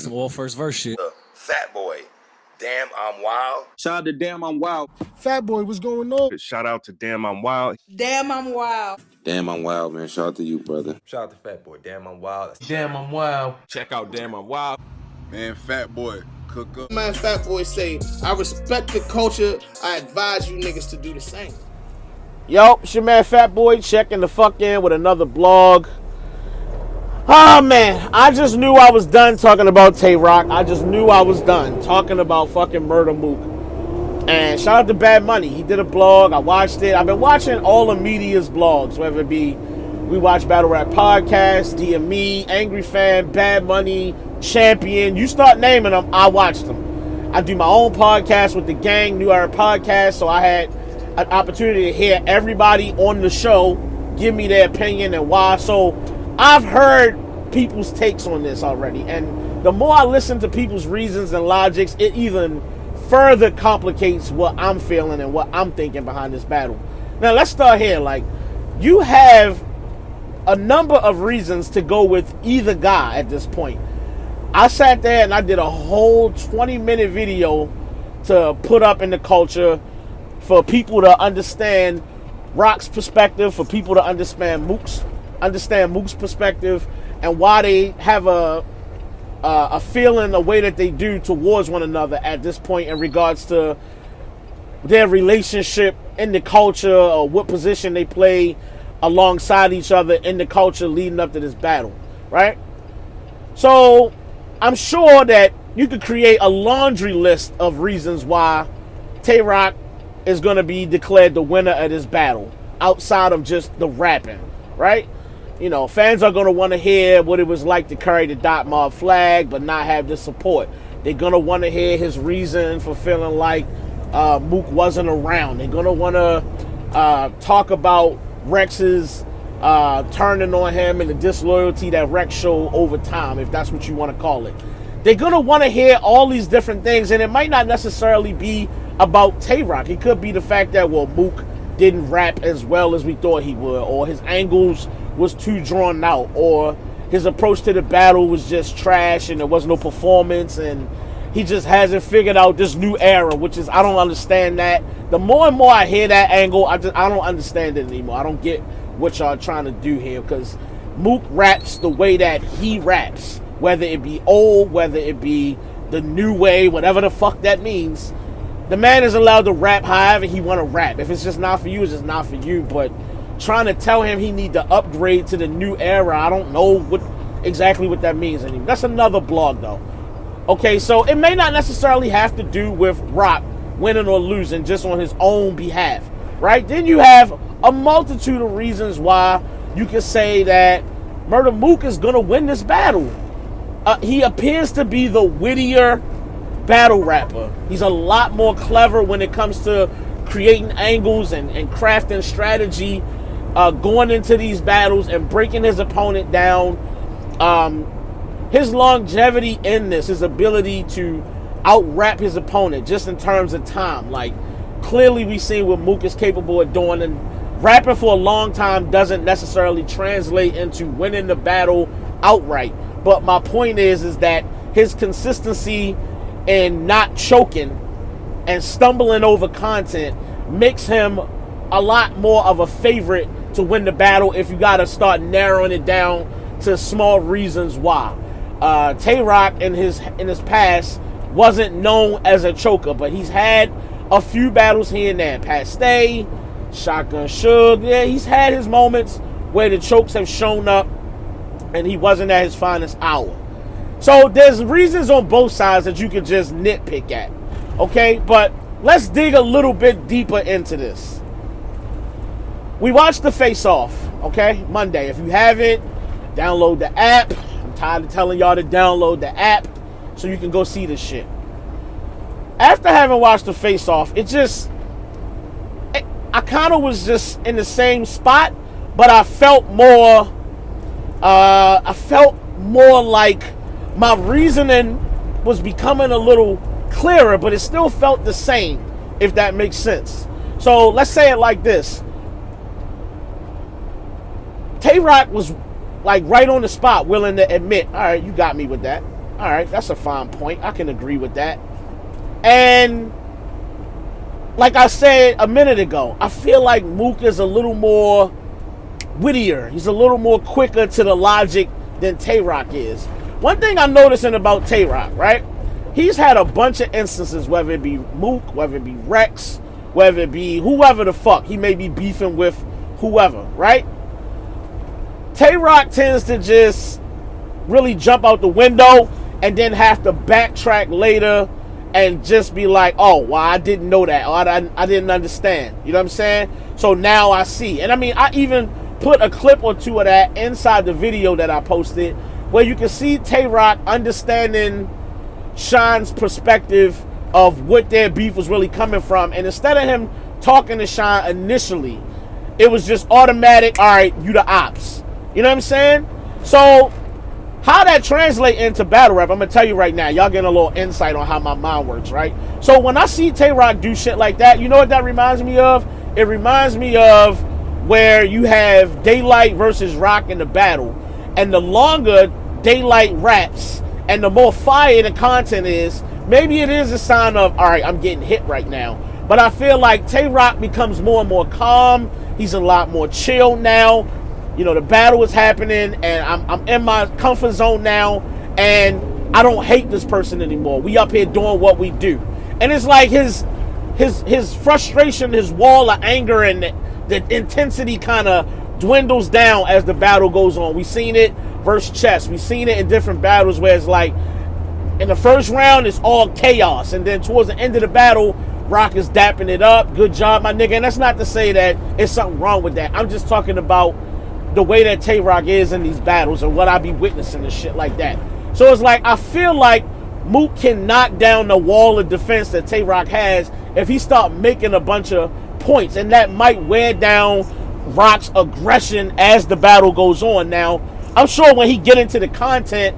Some all first verse shit. Fat Boy, Damn I'm Wild. Shout out to Damn I'm Wild. Fat Boy, what's going on? Shout out to Damn I'm Wild. Damn I'm Wild. Damn I'm Wild, man. Shout out to you, brother. Shout out to Fat Boy, Damn I'm Wild. Damn I'm Wild. Check out Damn I'm Wild. Man, Fat Boy, cook up. Man, Fat Boy say, I respect the culture. I advise you niggas to do the same. Yo, it's your man Fat Boy checking the fuck in with another blog. Oh man, I just knew I was done talking about Tay-Rock. I just knew I was done talking about fucking Murder Mook. And shout out to Bad Money. He did a blog. I watched it. I've been watching all the media's blogs, whether it be We Watch Battle Rap Podcast, DME, Angry Fan, Bad Money, Champion. You start naming them, I watched them. I do my own podcast with the gang, New Era Podcast, so I had an opportunity to hear everybody on the show give me their opinion and why. So I've heard people's takes on this already, and the more I listen to people's reasons and logics, it even further complicates what I'm feeling and what I'm thinking behind this battle. Now let's start here. Like, you have a number of reasons to go with either guy at this point. I sat there and I did a whole 20-minute video to put up in the culture for people to understand Rock's perspective, for people to understand Mook's perspective, and why they have a feeling, the way that they do towards one another at this point in regards to their relationship in the culture, or what position they play alongside each other in the culture leading up to this battle, right? So I'm sure that you could create a laundry list of reasons why Tay-Rock is going to be declared the winner of this battle, outside of just the rapping, right? You know, fans are going to want to hear what it was like to carry the Dot Mob flag but not have the support. They're going to want to hear his reason for feeling like Mook wasn't around. They're going to want to talk about Rex's turning on him and the disloyalty that Rex showed over time, if that's what you want to call it. They're going to want to hear all these different things, and it might not necessarily be about Tay-Rock. It could be the fact that, well, Mook didn't rap as well as we thought he would, or his angles was too drawn out, or his approach to the battle was just trash and there was no performance, and he just hasn't figured out this new era, which is, I don't understand that. The more and more I hear that angle, I don't understand it anymore. I don't get what y'all trying to do here, because Mook raps the way that he raps, whether it be old, whether it be the new way, whatever the fuck that means. The man is allowed to rap however he want to rap. If it's just not for you, it's just not for you. But trying to tell him he need to upgrade to the new era, I don't know exactly what that means anymore. That's another blog, though. Okay, so it may not necessarily have to do with Rock winning or losing just on his own behalf, right? Then you have a multitude of reasons why you can say that Murder Mook is going to win this battle. He appears to be the wittier battle rapper. He's a lot more clever when it comes to creating angles and crafting strategy, going into these battles and breaking his opponent down. His longevity in this, his ability to out-rap his opponent just in terms of time. Like, clearly we seen what Mook is capable of doing, and rapping for a long time doesn't necessarily translate into winning the battle outright. But my point is that his consistency and not choking and stumbling over content makes him a lot more of a favorite to win the battle if you got to start narrowing it down to small reasons why. Tay-Rock in his past wasn't known as a choker, but he's had a few battles here and there. Paste, Shotgun Suge, yeah, he's had his moments where the chokes have shown up and he wasn't at his finest hour. So there's reasons on both sides that you could just nitpick at, okay? But let's dig a little bit deeper into this. We watched the Faceoff, okay, Monday. If you haven't, download the app. I'm tired of telling y'all to download the app so you can go see this shit. After having watched the Faceoff, I kind of was just in the same spot, but I felt more like my reasoning was becoming a little clearer, but it still felt the same, if that makes sense. So let's say it like this. Tay-Rock was like right on the spot, willing to admit, all right, you got me with that. All right, that's a fine point. I can agree with that. And like I said a minute ago, I feel like Mook is a little more wittier. He's a little more quicker to the logic than Tay-Rock is. One thing I'm noticing about Tay-Rock, right? He's had a bunch of instances, whether it be Mook, whether it be Rex, whether it be whoever the fuck. He may be beefing with whoever, right? Tay-Rock tends to just really jump out the window and then have to backtrack later and just be like, oh, well, I didn't know that. Or I didn't understand. You know what I'm saying? So now I see. And I mean, I even put a clip or two of that inside the video that I posted where you can see Tay-Rock understanding Sean's perspective of what their beef was really coming from. And instead of him talking to Sean initially, it was just automatic, all right, you the ops. You know what I'm saying? So how that translate into battle rap, I'm going to tell you right now. Y'all getting a little insight on how my mind works, right? So when I see Tay-Rock do shit like that, you know what that reminds me of? It reminds me of where you have Daylight versus Rock in the battle. And the longer Daylight raps and the more fire the content is, maybe it is a sign of, all right, I'm getting hit right now. But I feel like Tay-Rock becomes more and more calm. He's a lot more chill now. You know, the battle is happening, and I'm in my comfort zone now, and I don't hate this person anymore. We up here doing what we do. And it's like his frustration, his wall of anger, and the intensity kind of dwindles down as the battle goes on. We've seen it versus Chess. We've seen it in different battles where it's like, in the first round, it's all chaos. And then towards the end of the battle, Rock is dapping it up. Good job, my nigga. And that's not to say that it's something wrong with that. I'm just talking about the way that Tay-Rock is in these battles and what I be witnessing and shit like that. So it's like, I feel like Mook can knock down the wall of defense that Tay-Rock has if he start making a bunch of points. And that might wear down Rock's aggression as the battle goes on. Now, I'm sure when he get into the content,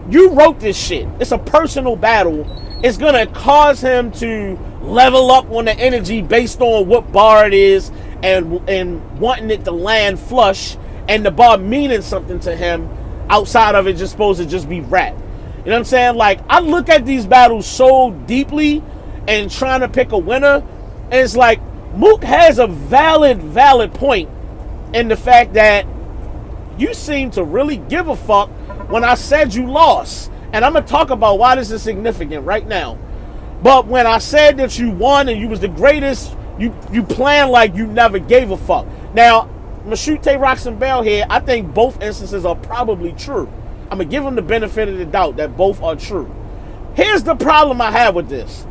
you wrote this shit. It's a personal battle. It's going to cause him to level up on the energy based on what bar it is and wanting it to land flush and the bar meaning something to him outside of it just supposed to just be rap. You know what I'm saying? Like, I look at these battles so deeply and trying to pick a winner, and it's like Mook has a valid point in the fact that you seem to really give a fuck when I said you lost. And I'm going to talk about why this is significant right now. But when I said that you won and you was the greatest, you planned like you never gave a fuck. Now, I'm going to shoot Tay-Rock some bail here. I think both instances are probably true. I'm going to give him the benefit of the doubt that both are true. Here's the problem I have with this.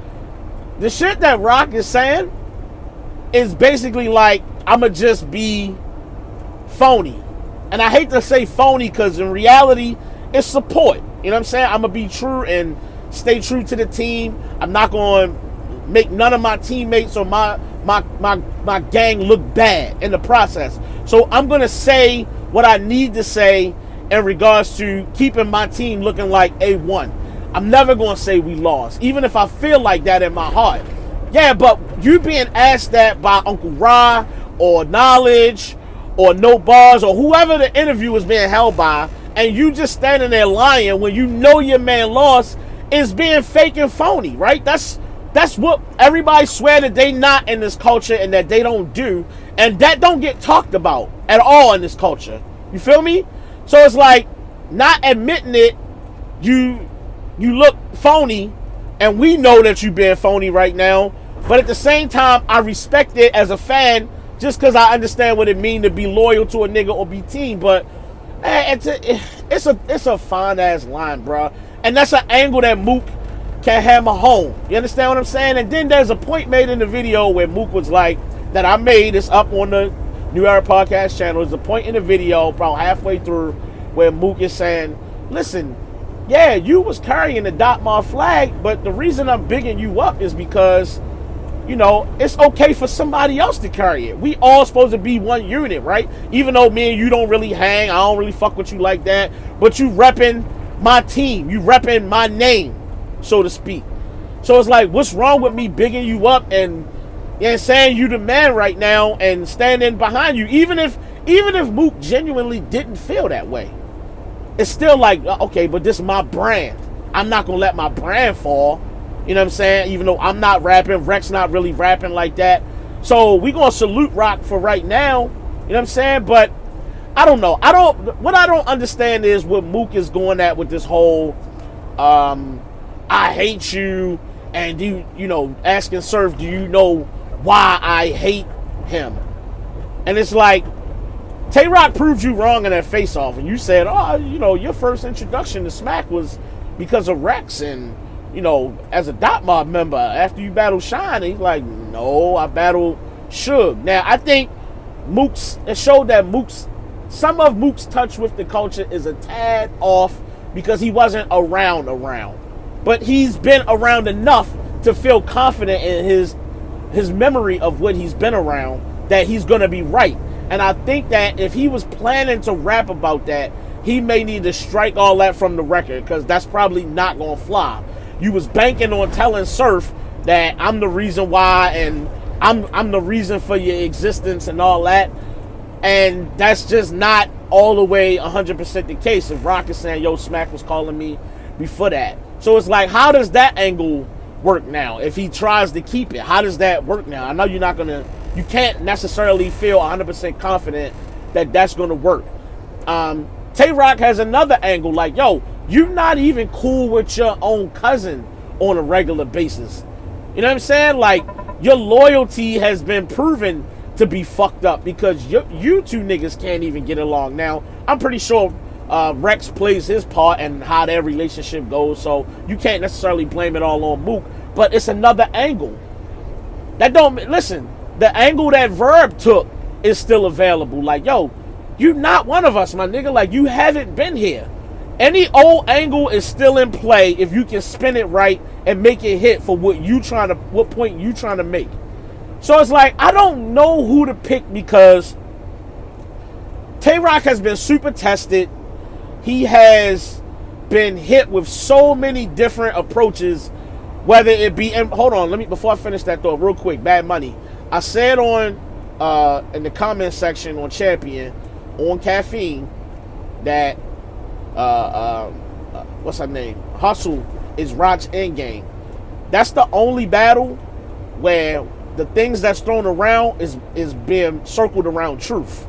The shit that Rock is saying is basically like, I'm going to just be phony. And I hate to say phony because in reality, it's support. You know what I'm saying? I'm going to be true and stay true to the team. I'm not going to make none of my teammates or my gang look bad in the process. So I'm going to say what I need to say in regards to keeping my team looking like A1. I'm never going to say we lost, even if I feel like that in my heart. Yeah, but you being asked that by Uncle Ra or Knowledge or No Bars or whoever the interview is being held by, and you just standing there lying when you know your man lost, is being fake and phony, right? That's what everybody swear that they not in this culture and that they don't do, and that don't get talked about at all in this culture. You feel me? So it's like, not admitting it, you look phony, and we know that you being phony right now, but at the same time, I respect it as a fan just because I understand what it means to be loyal to a nigga or be team, but it's a fine ass line, bro. And that's an angle that Mook can hammer home. You understand what I'm saying? And then there's a point made in the video where Mook was like, that I made, it's up on the New Era Podcast channel. There's a point in the video about halfway through where Mook is saying, listen, yeah, you was carrying the Dotmar flag, but the reason I'm bigging you up is because, you know, it's okay for somebody else to carry it. We all supposed to be one unit, right? Even though me and you don't really hang, I don't really fuck with you like that, but you repping my team, you repping my name, so to speak. So it's like, what's wrong with me bigging you up and saying you the man right now and standing behind you, even if Mook genuinely didn't feel that way? It's still like, okay, but this is my brand. I'm not going to let my brand fall. You know what I'm saying? Even though I'm not rapping, Rex not really rapping like that. So we going to salute Rock for right now. You know what I'm saying? But I don't know. What I don't understand is what Mook is going at with this whole I hate you, and you know, asking Surf, do you know why I hate him? And it's like, Tay Rock proved you wrong in that face-off, and you said, oh, you know, your first introduction to Smack was because of Rex, and, you know, as a Dot Mob member, after you battled Shine. And he's like, no, I battled Suge. Now, I think it showed that some of Mook's touch with the culture is a tad off because he wasn't around. But he's been around enough to feel confident in his memory of what he's been around that he's going to be right. And I think that if he was planning to rap about that, he may need to strike all that from the record, because that's probably not going to fly. You was banking on telling Surf that I'm the reason why, and I'm the reason for your existence and all that. And that's just not all the way 100% the case. If Rock is saying, yo, Smack was calling me before that. So it's like, how does that angle work now? If he tries to keep it, how does that work now? I know you can't necessarily feel 100% confident that that's going to work. Tay Rock has another angle, like, yo, you're not even cool with your own cousin on a regular basis. You know what I'm saying? Like, your loyalty has been proven to be fucked up because you two niggas can't even get along. Now, I'm pretty sure Rex plays his part and how their relationship goes, so you can't necessarily blame it all on Mook, but it's another angle. The angle that Verb took is still available. Like, yo, you're not one of us, my nigga. Like, you haven't been here. Any old angle is still in play if you can spin it right and make it hit for what point you trying to make. So it's like, I don't know who to pick because Tay Rock has been super tested. He has been hit with so many different approaches, whether it be, and hold on, before I finish that thought real quick, Bad Money. I said in the comment section on Champion, on Caffeine, that what's her name? Hustle is Rock's endgame. That's the only battle where the things that's thrown around is being circled around truth.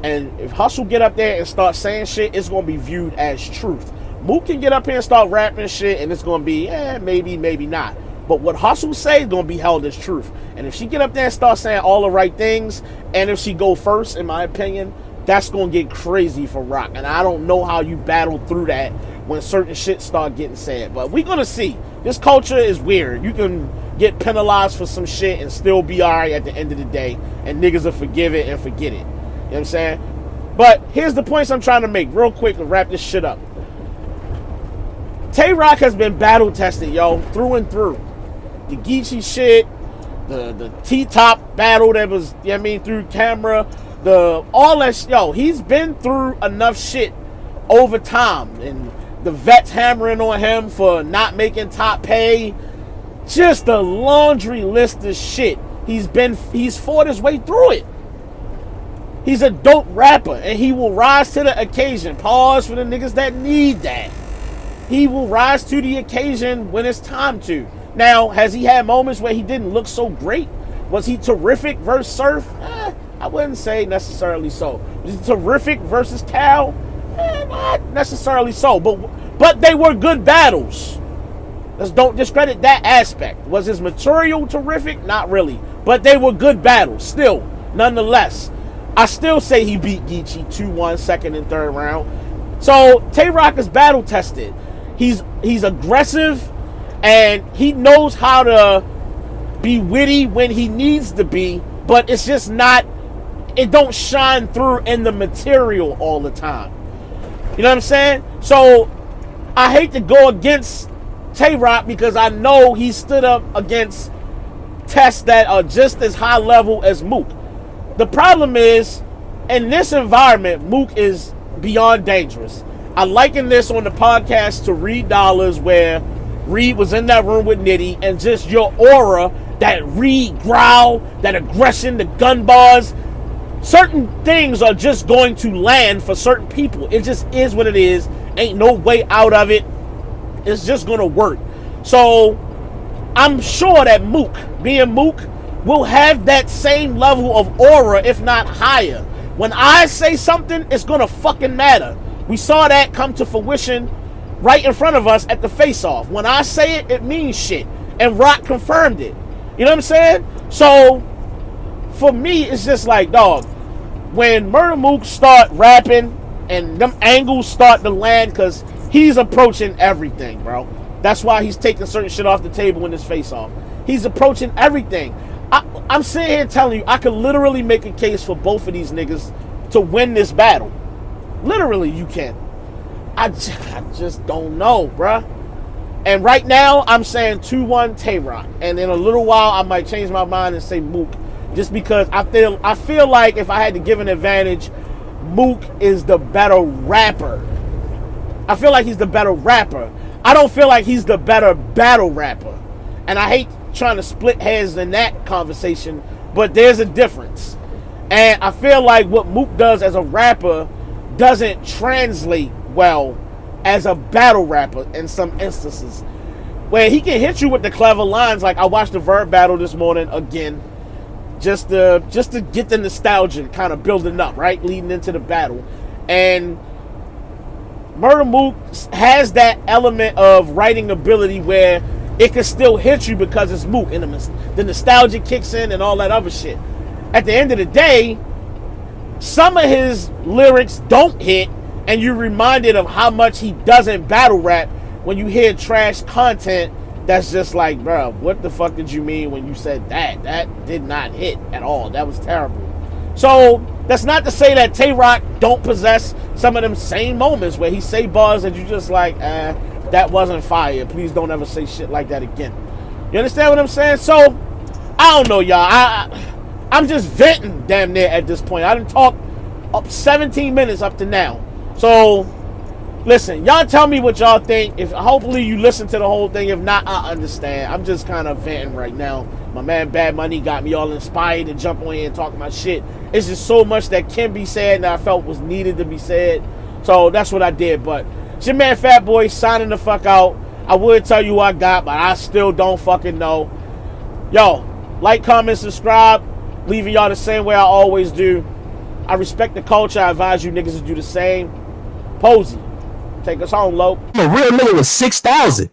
And if Hustle get up there and start saying shit, it's going to be viewed as truth. Mook can get up here and start rapping shit, and it's going to be, maybe, maybe not. But what Hustle say is going to be held as truth. And if she get up there and start saying all the right things, and if she go first, in my opinion, that's going to get crazy for Rock. And I don't know how you battle through that when certain shit start getting said. But we're going to see. This culture is weird. You can get penalized for some shit and still be all right at the end of the day. And niggas will forgive it and forget it. You know what I'm saying? But here's the points I'm trying to make real quick to wrap this shit up. Tay Rock has been battle tested, yo, through and through. The Geechee shit, the T-Top battle that was, you know what I mean, through camera, all that shit, yo, he's been through enough shit over time. And the vets hammering on him for not making top pay. Just a laundry list of shit. He's fought his way through it. He's a dope rapper, and he will rise to the occasion. Pause for the niggas that need that. He will rise to the occasion when it's time to. Now, has he had moments where he didn't look so great? Was he terrific versus Surf? I wouldn't say necessarily so. Was he terrific versus Cal? Not necessarily so. But they were good battles. Let's don't discredit that aspect. Was his material terrific? Not really. But they were good battles. Still, nonetheless. I still say he beat Geechee 2-1, second and third round. So Tay Rock is battle tested. He's aggressive, and he knows how to be witty when he needs to be, but it's just not, it don't shine through in the material all the time. You know what I'm saying? So I hate to go against Tay Rock because I know he stood up against tests that are just as high level as Mook. The problem is, in this environment, Mook is beyond dangerous. I liken this on the podcast to Reed Dollars, where Reed was in that room with Nitty, and just your aura, that Reed growl, that aggression, the gun bars, certain things are just going to land for certain people. It just is what it is. Ain't no way out of it. It's just gonna work. So I'm sure that Mook, being Mook, will have that same level of aura, if not higher. When I say something, it's gonna fucking matter. We saw that come to fruition right in front of us at the Faceoff. When I say it, it means shit. And Rock confirmed it. You know what I'm saying? So for me, it's just like, dog, when Murder Mook start rapping and them angles start to land, because he's approaching everything, bro. That's why he's taking certain shit off the table in this Face-Off. He's approaching everything. I'm sitting here telling you, I could literally make a case for both of these niggas to win this battle. Literally, you can. I just don't know, bruh. And right now, I'm saying 2-1 Tay-Rock. And in a little while, I might change my mind and say Mook. Just because I feel like if I had to give an advantage, Mook is the better rapper. I feel like he's the better rapper. I don't feel like he's the better battle rapper. And I hate trying to split hairs in that conversation, but there's a difference. And I feel like what Mook does as a rapper doesn't translate well as a battle rapper in some instances. Where he can hit you with the clever lines, like I watched the Verb battle this morning again, just to get the nostalgia kind of building up, right? Leading into the battle. And Murder Mook has that element of writing ability where it can still hit you because it's Mook and the nostalgia kicks in and all that other shit. At the end of the day, some of his lyrics don't hit, and you're reminded of how much he doesn't battle rap when you hear trash content that's just like, bro, what the fuck did you mean when you said that? That did not hit at all. That was terrible. So that's not to say that Tay-Rock don't possess some of them same moments where he say bars that you just like, that wasn't fire. Please don't ever say shit like that again. You understand what I'm saying? So, I don't know, y'all. I'm just venting damn near at this point. I done talked up 17 minutes up to now. So, listen, y'all tell me what y'all think. If hopefully you listen to the whole thing. If not, I understand. I'm just kind of venting right now. My man Bad Money got me all inspired to jump on here and talk my shit. It's just so much that can be said and I felt was needed to be said. So that's what I did. But it's your man Fat Boy signing the fuck out. I would tell you what I got, but I still don't fucking know. Yo, like, comment, subscribe. Leaving y'all the same way I always do. I respect the culture. I advise you niggas to do the same. Posey, take us home, Lo. I'm a real nigga with 6,000.